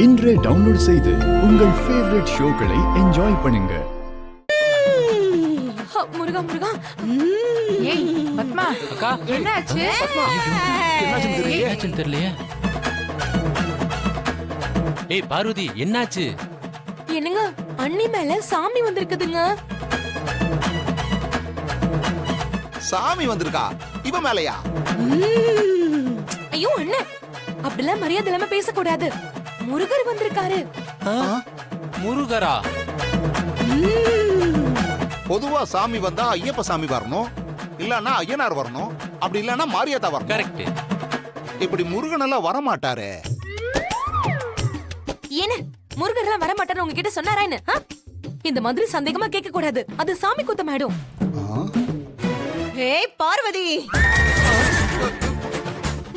இன்றே டவுன்லோட் செய்து உங்கள் ஃபேவரட் ஷோக்களை என்ஜாய் பண்ணுங்க. முருகா முருகா. ஏய் பத்மா அக்கா என்னாச்சு? என்னாச்சுன்னு தெரியலையே. ஏய் பார்வதி என்னாச்சு? என்னங்க அண்ணி மேல சாமி வந்திருக்குதுங்க. சாமி வந்திருக்கா? இவ மேலையா? ஐயோ அண்ணே, அப்படிலாம் மரியாதை இல்லாம பேசக்கூடாது. முருகர் வந்திருக்காரு. முருகரா? பொதுவா சாமி வந்தா ஐயப்ப சாமி வரணும், இல்லன்னா ஐயனார் வரணும், அப்படி இல்லன்னா மாரியாத்தா வரணும். கரெக்ட். இப்படி முருகன் எல்லாம் வரமாட்டாரே. ஏன்னு முருகர் எல்லாம் வர மாட்டாரு உங்ககிட்ட சொன்னாரா என்ன? இந்த மாதிரி சந்தேகமா கேட்க கூடாது, அது சாமி குத்தம் ஆயிடும். ஏய் பார்வதி,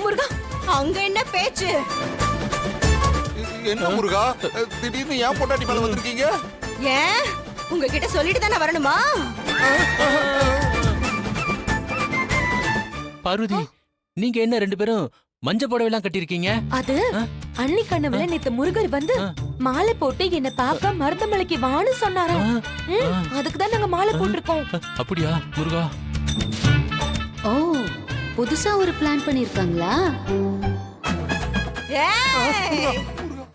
முருகா அங்க என்ன பேச்சு? என்ன முருகா, திடீர்னு ஏன் பொண்டாட்டி மேல வந்திருக்கீங்க? ஏன் உங்ககிட்ட சொல்லிட்டு தானே வரணுமா? பார்வதி நீங்க என்ன ரெண்டு பேரும் மஞ்ச புடவைலாம் கட்டிருக்கீங்க? அது அண்ணி கண்ணவுல நேத்து முருகர் வந்து மாலை போட்டு என்ன பாக்க மருதமலைக்கு வான்னு சொன்னாராம். அதுக்குதான் நாங்க மாலை போட்டிருக்கோம். அப்படியா முருகா? ஓ, புதுசா ஒரு பிளான் பண்ணிருக்காங்களா? ஏய்